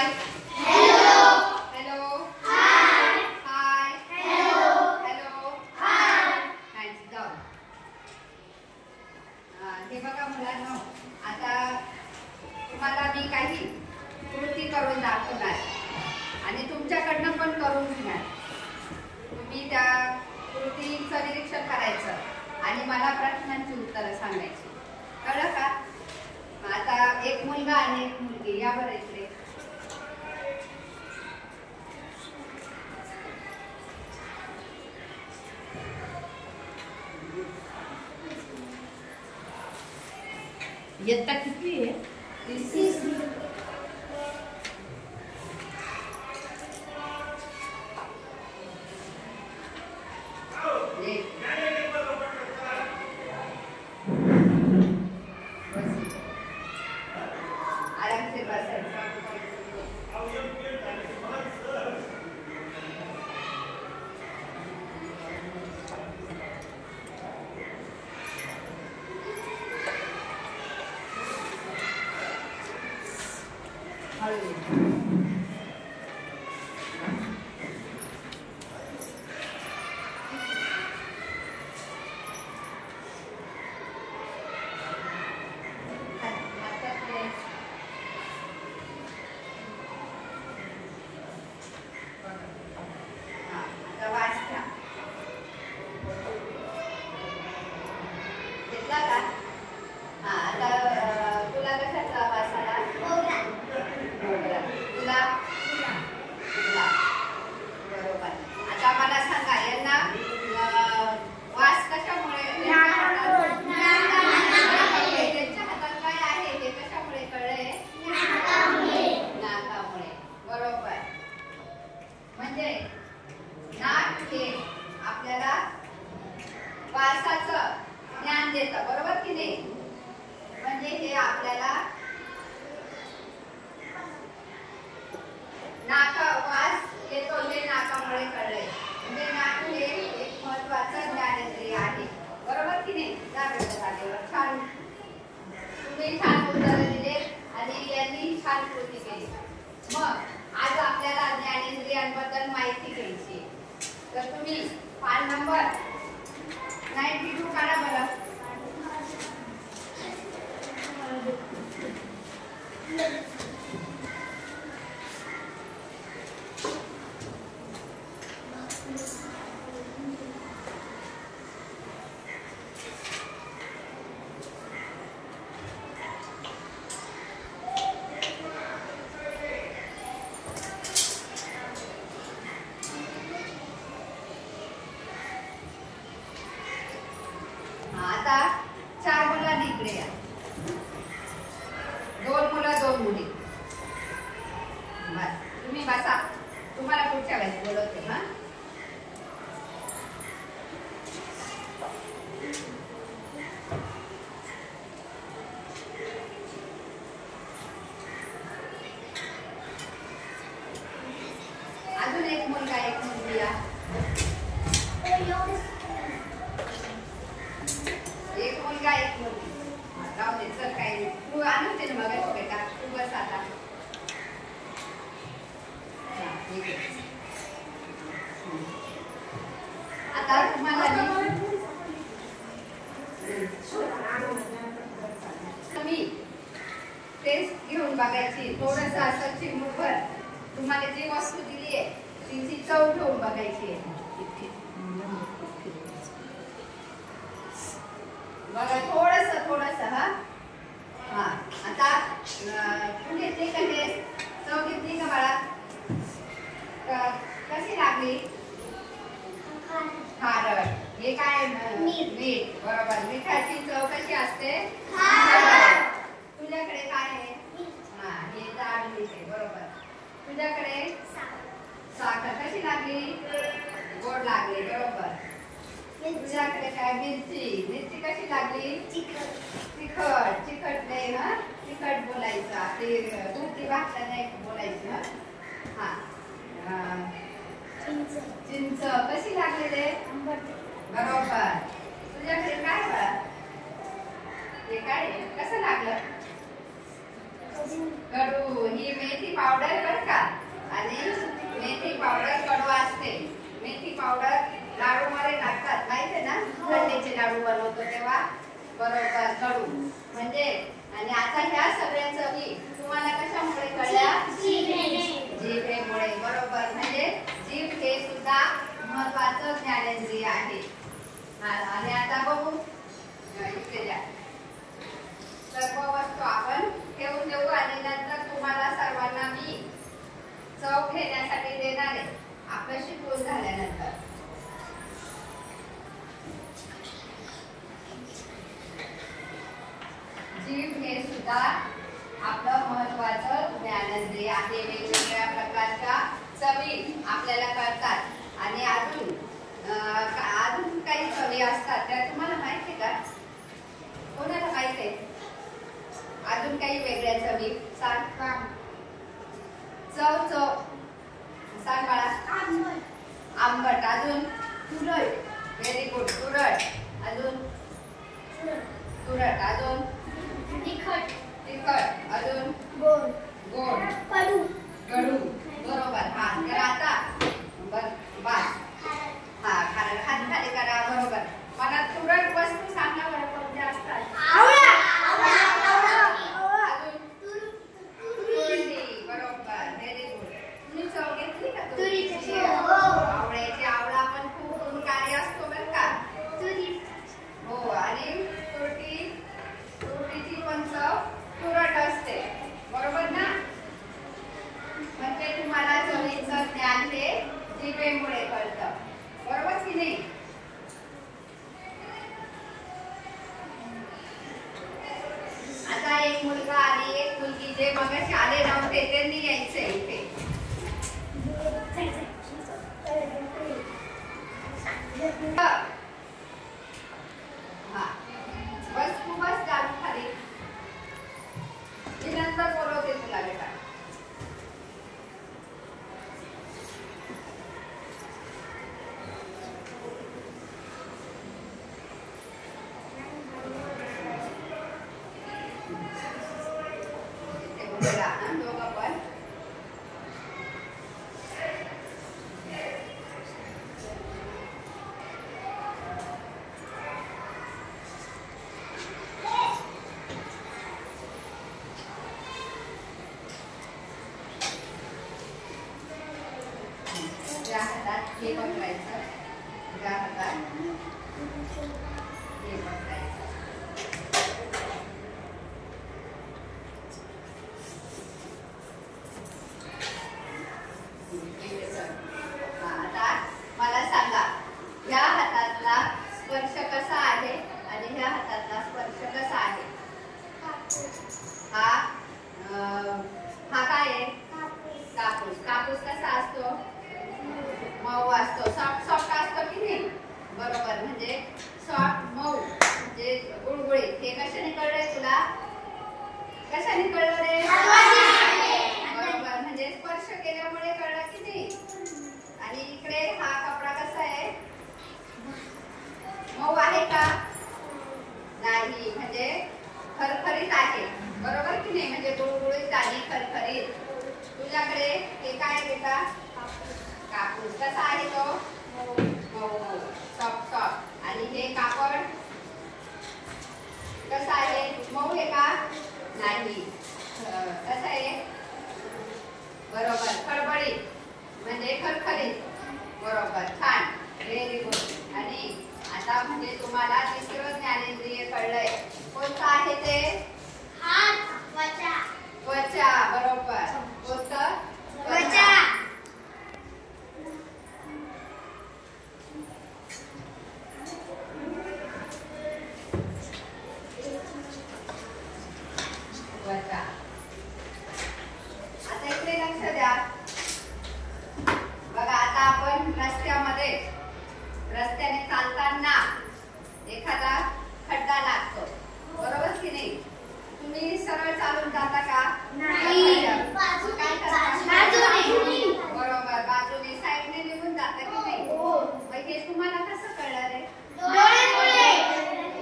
Hello hello hi hi hello hello hi thanks जाऊ. हे बघा मुलांनो, आता तुम्हाला मी काही कृती करून दाखवणार आणि तुमच्याकडनं पण करून घेणार. तुम्ही त्या कृतीचं निरीक्षण करायचं आणि मला प्रश्नांची उत्तरं सांगायची. कळलं का? आता एक मुलगा आणि एक मुलगी या बरं इकडे. इयत्ता किती आहे? तिसरी. आराम से बसायचं. वासाचं ज्ञान देतं, बरोबर की नाही? म्हणजे हे आपल्याला वास येतो हे नाकामुळे कळलंय. म्हणजे नाक हे एक महत्त्वाचं ज्ञानेंद्रिय आहे, बरोबर की नाही? छान, तुम्ही छान उत्तर दिले आणि यांनी छान कृती केली. मग आज आपल्याला ज्ञानेंद्रियांबद्दल माहिती घ्यायची. तर तुम्ही पान नंबर 92 काढा बरं. आता 4 मुलं इकडे या. 2 मुलं 2 मुली. बस तुम्ही बसा. तुम्हाला पुढच्या वेळेस बोलवते. हा अजून एक मुलगा एक मुलगी या. एक मुलगा एक मुलगी. राहू दे, चल काही नाही. तू आणून दे ना मग बेटा. तू बस आता. आता तुम्हाला तुम्ही टेस्ट घेऊन बघायची. थोडंसं असं चिमूटभर तुम्हाला जी वस्तू दिली आहे तिची चव घेऊन बघायची आहे. बघा थोडस. हा आता तू घेतली का ते चव घेतली का बाळा? कशी लागली? खारट. हे काय? मीठ. बरोबर. मिठाची चव कशी असते? तुझ्याकडे काय आहे? हा हे जाड मीठ आहे. बरोबर. तुझ्याकडे साखर कशी लागली? गोड लागली. बरोबर. तुझ्याकडे काय? मिरची कशी लागली? तिखट नाही. हा तिखट बोलायचा. ते दुधी भाकऱ्या नाही बोलायचं. हा चिंच कशी लागली रे? बरोबर. तुझ्याकडे काय बरं? हे काय? कसं लागलं? कडू. ही मेथी पावडर बरं पावडर लाडू मध्ये टाकतात, माहिती आहे ना? थंडीचे लाडू बनवतो तेव्हा. बरोबर, कडू म्हणजे. आणि आता ह्या सगळ्या चवी तुम्हाला कशामुळे कळल्या? जिभेमुळे. बरोबर, म्हणजे जीभ हे सुद्धा महत्त्वाचं ज्ञानेंद्रिय आहे. आणि आता बघू इकडे द्या. सर्व वस्तू आपण ठेवून देऊ आणि नंतर तुम्हाला सर्वांना मी चव घेण्यासाठी देणार आहे आपलं शिकवून झाल्यानंतर. जीभ हे सुद्धा आपलं महत्त्वाचं ज्ञानेंद्रिय आहे. वेगवेगळ्या प्रकारच्या चवी आपल्याला कळतात आणि अजून काही चवी असतात त्या तुम्हाला माहिती आहे का? कोणाला माहिती आहे? अजून काही वेगळ्या चवी सांग. चव सांग बाळा. आंबट. अजून तुरट. Very good, तुरट. अजून तुरट. अजून तिखट. अजून गोड. कडू. बरोबर. हा, तर आता बस. हा, हात खाली करा. बरोबर. मला तुरट वस्तू सांगा बरं कोणत्या असतात? बरोबर, व्हेरी गुड. तुम्ही चव घेतली का तुरीची? आवळ्याची. आवळा पण खूप गुणकारी असतो बरं का? हो, आणि तुरीची पण चव तुरट असते. बरोबर ना? म्हणजे तुम्हाला चवीचं ज्ञान हे जिभेमुळे कळतं. बरोबर की नाही? आता एक मुलगा आणि एक मुलगी जे मगाशी आले नव्हते त्यांनी यायचंय इथे. हा, बस तू बस चालू खाली. मी नंतर बोलवते तुला बेटा. दोघं पण ज्या हातात हे पकडायचं, ज्या हातात हे पकडायचं. आता मला सांगा, ह्या हातातला स्पर्श कसा आहे आणि ह्या हातातला स्पर्श कसा आहे? हा काय आहे? कापूस. कापूस कसा असतो? मऊ असतो. सॉफ्ट असतो की नाही? बरोबर, म्हणजे सॉफ्ट, मऊ, म्हणजे गुळगुळीत. हे कशाने कळलंय तुला? कशाने कळलं रे? बरोबर, म्हणजे स्पर्श केल्यामुळे कळलं की नाही? आणि इकडे हा कपडा कसा आहे? मऊ आहे का? नाही, म्हणजे खरखरीत आहे. बरोबर की नाही? म्हणजे गुळगुळीत आणि खरखरीत. तुझ्याकडे हे काय बेटा? कापूस. कसा आहे तो? मऊ, सॉफ्ट. आणि हे कापड कसं आहे? मऊ आहे का? नाही. कसं आहे? बरोबर, खडबडीत, म्हणजे खरखरीत. बरोबर, छान, व्हेरी गुड. आणि आता म्हणजे तुम्हाला तिसरं ज्ञानेंद्रिय कळलंय. कोणतं आहे ते? त्वचा. बरोबर. कोणतं? त्वचा. आता इकडे लक्ष द्या. बघा, आता आपण रस्त्याने चालताना एखादा खड्डा लागतो. बरोबर की नाही? तुम्ही सरळ चालून जाता का? नाही. काय करता? बरोबर, बाजूने, साईडने निघून जाता की नाही? मग हे तुम्हाला कसं कळलं रे?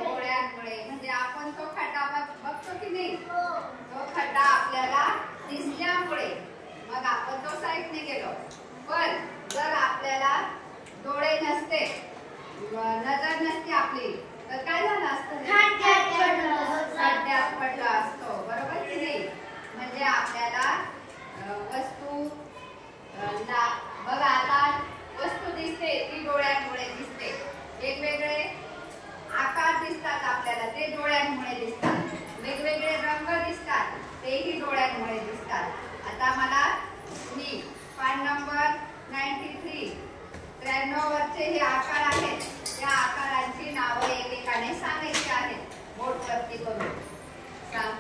डोळ्यांमुळे. म्हणजे आपण तो खड्डा बघतो की नाही? तो खड्डा आपल्याला दिसल्यामुळे मग आपण तो साईडने गेलो. पण जर आपल्याला डोळे नसते, नजर नसते आपली, तर काय झालं असतं? खड्ड्यात पडला असतो, बरोबर की नाही? म्हणजे आपल्याला वस्तू बघा, आता वस्तू दिसते ती डोळ्यांमुळे दिसते. वेगवेगळे आकार दिसतात आपल्याला, ते डोळ्यांमुळे दिसतात. वेगवेगळे रंग दिसतात, तेही डोळ्यांमुळे दिसतात. आता मला मी पान नंबर 93 वरचे हे आकार आहेत, त्या आकारांची नावं एकेकाने सांगायची आहेत. बोटवरती करून सांग.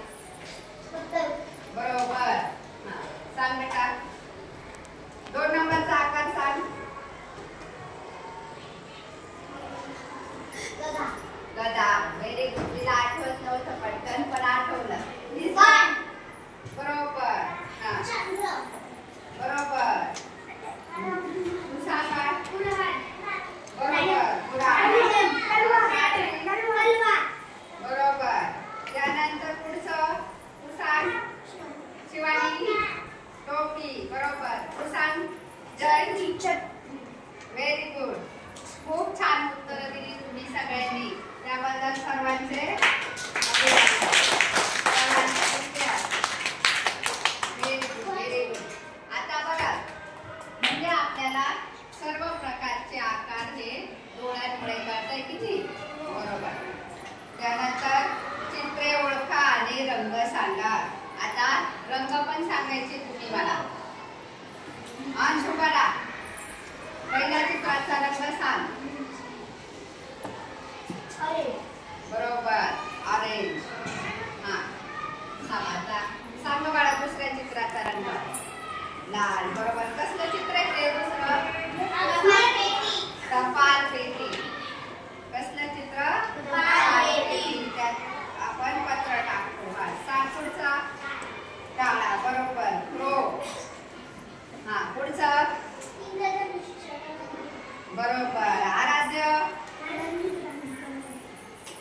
बरोबर. सांग बेटा. 2 नंबरचा आकार सांग. गदा. Very good. तिला आठवत नव्हतं पटकन, पण आठवलं. बरोबर. बरोबर. तू सांग काय? बरोबर. त्यानंतर पुढचं तू सांग. शिवानी. टोपी. बरोबर. तू सांग. जय. Very good. खूप छान उत्तरं दिली तुम्ही सगळ्यांनी, त्याबद्दल सर्वांचे व्हेरी गुड. आता बघा, म्हणजे आपल्याला सर्व प्रकारचे आकार हे डोळ्यांमुळे कळतंय किती? बरोबर. त्यानंतर चित्रे ओळखा आणि रंग सांगा. आता रंग पण सांगायचे तुम्ही मला. अंशुबाला पहिल्या चित्राचा रंग सांग. बरोबर. ऑरेंज. आता सांग बाळा दुसऱ्या चित्राचा रंग. लाल. बरोबर. कसलं चित्र आहे ते दुसरं? टपाल पेटी. कसलं चित्र? टपाल पेटी. त्यात आपण पत्र टाकतो. सांग पुढचा. काळा. बरोबर. क्रो. पुढचं. बरोबर. आराध्य.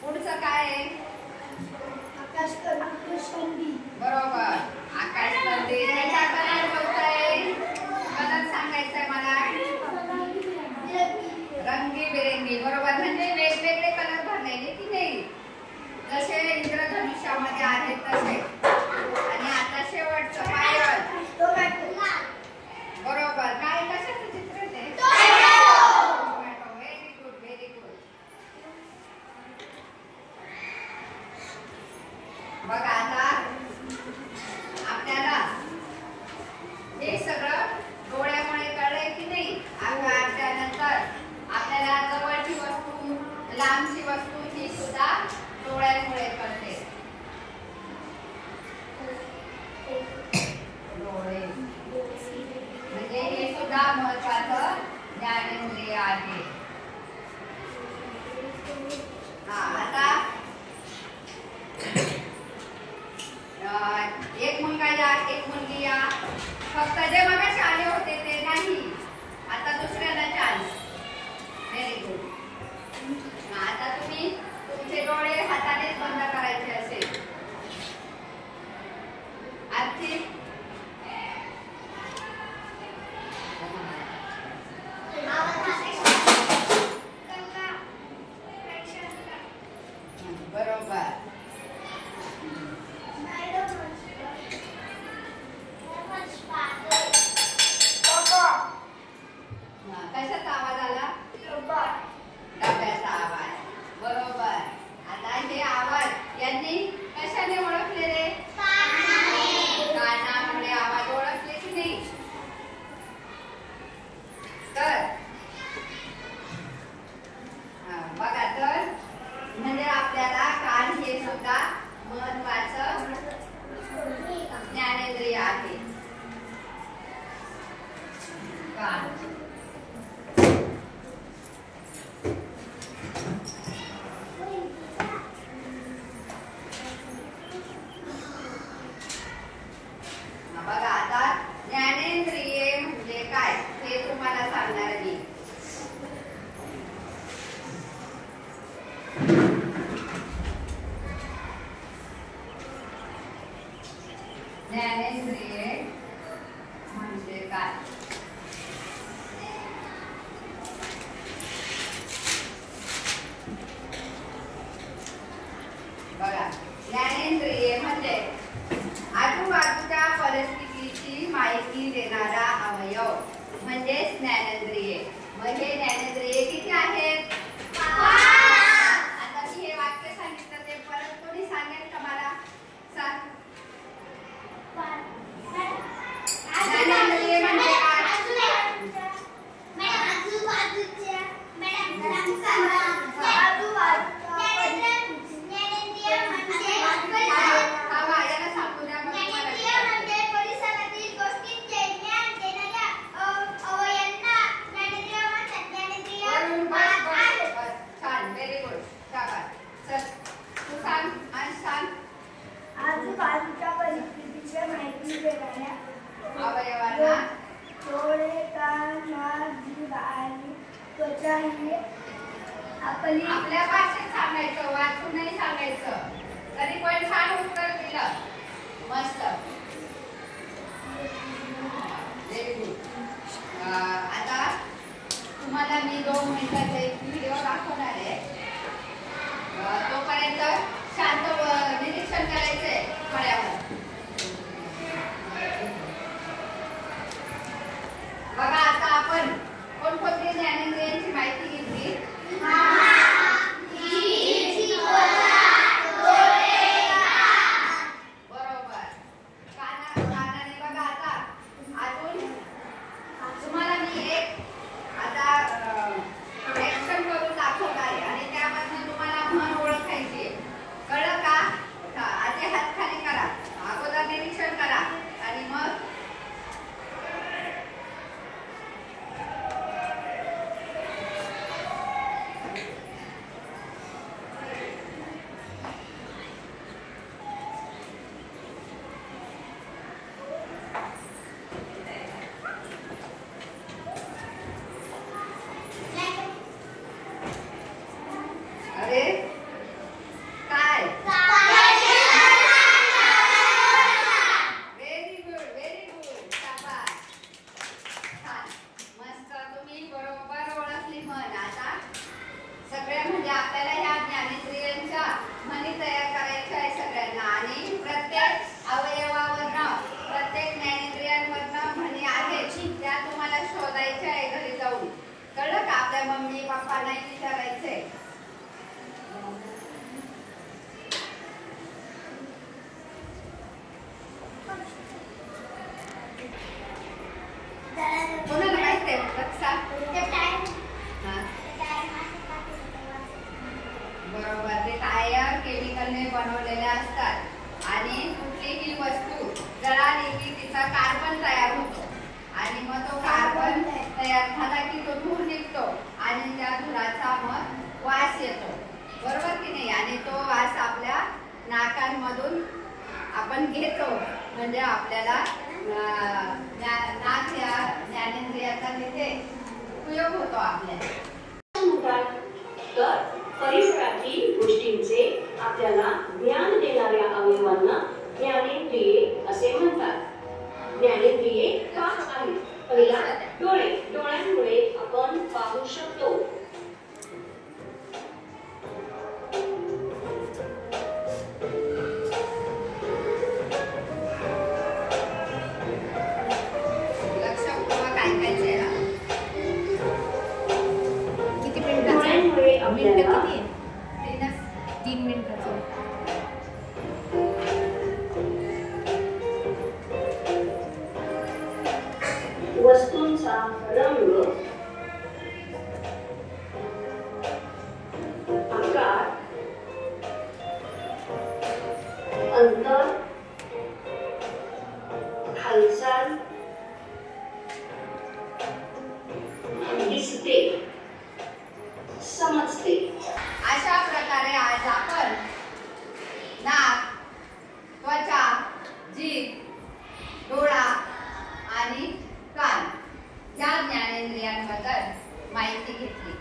पुढचं काय आहे? बरोबर. आकाशकंदी. त्याचा कलर कोणता आहे? कलर सांगायचंय मला. रंगीबेरंगी. बरोबर. म्हणजे वेगवेगळे कलर भरलेले की नाही, जसे इंद्रधनुष्यामध्ये आहेत तसे. आणि आता शेवटचं पायल. बरोबर. काय कशाचं चित्र आहे ते? Tomato. Very good. Very good. बघा, आता आपल्याला हे सगळं डोळ्यामुळे कळलंय की नाही? आकार. त्यानंतर आपल्याला जवळची वस्तू, लांबची वस्तू ही सुद्धा डोळ्यांमुळे कळते. डोळे म्हणजे हे सुद्धा महत्वाचं ज्ञानेंद्रिय आहे. आता एक मुलगा या, एक मुलगी या. फक्त जे मगाशी आले होते ते नाही, आता दुसऱ्याला चान्स. Very good. आता तुम्ही तुमचे डोळे हातानेच बंद करायचे असेल. आर्थिक. बरोबर. कशाचा आवाज आला? डब्याचा आवाज. बरोबर. आता हे आवाज यांनी कशाने ओळखलेले? कानामुळे आवाज ओळखले की नाही? तर बघा, तर म्हणजे आपल्याला कान हे सुद्धा महत्वाचं ज्ञानेंद्रिय आहे. कान. बघा, आता ज्ञानेंद्रिये म्हणजे काय हे तुम्हाला सांगणार मी. ज्ञानेंद्रिये म्हणजे काय? म्हणजेच ज्ञानेंद्रिये. मग हे ज्ञानेंद्रिये किती आहेत? आता मी हे वाक्य सांगितलं ते परत कोणी सांगेल का मला? सांग. ज्ञानेंद्रिये म्हणजे काय? आजूबाजूच्या परिस्थितीची माहिती देणाऱ्या अवयवांना डोळे, कान, नाक, जीभ आणि त्वचा ही आपल्या भाषेत सांगायचं, वाचून नाही सांगायचं. तरी पण छान उत्तर दिलं. मस्त. Very good. आता तुम्हाला मी 2 मिनिटाचा एक व्हिडिओ दाखवणार आहे. तोपर्यंत शांत निरीक्षण करायचंय फळ्यावर. बघा आता आपण कोणकोणती ज्ञानेंद्रियांची माहिती घेतली? बरोबर. कानाने बघा. आता अजून तुम्हाला मी एक आता ऍक्शन करून दाखवत आहे आणि त्यामध्ये तुम्हाला म्हण ओळखायची. कळलं का? आधी हात खाली करा, अगोदर निरीक्षण करा आणि मग अरे काय? Very good. शाबास. छान. मस्त. तुम्ही बरोबर ओळखली म्हण. आता सगळ्या म्हणजे आपल्याला ह्या ज्ञानेंद्रियांच्या म्हणी तयार करायच्या आहे सगळ्यांना आणि प्रत्येक अवयवावरनं प्रत्येक ज्ञानेंद्रियांवरनं म्हणी आहेत त्या तुम्हाला शोधायच्या आहे घरी जाऊन. कळलं का? आपल्या मम्मी पप्पांना विचारायचंय. कोणाला माहिती आहे? बरोबर. ते टायर केमिकलने बनवलेले असतात आणि कुठलीही वस्तू जळाली की तिचा कार्बन तयार होतो आणि मग तो कार्बन तयार झाला की तो धूर निघतो आणि त्या धुराचा मग वास येतो. बरोबर की नाही? आणि तो वास आपल्या नाकांमधून आपण घेतो म्हणजे आपल्याला नाक या ज्ञानेंद्रियाचा तिथे उपयोग होतो आपल्याला. तर परिसरातील गोष्टींचे आपल्याला ज्ञान देणाऱ्या अवयवांना ज्ञानेंद्रिये असे म्हणतात. ज्ञानेंद्रिये 5 आहेत. पहिला डोळे. डोळ्यांमुळे आपण पाहू शकतो. डोळ्यांमुळे 3 मिनिटाचं. वस्तूंचा रंग, आकार, अंतर, हालचाल दिसते, समजते. अशा प्रकारे आज आपण नाक, त्वचा, जीभ, डोळा आणि कान या ज्ञानेंद्रियांबद्दल माहिती घेतली.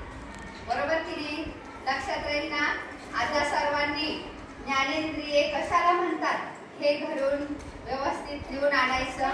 बरोबर की नाही? लक्षात राहील ना? आता सर्वांनी ज्ञानेंद्रिये कशाला म्हणतात हे घरून व्यवस्थित लिहून आणायचं.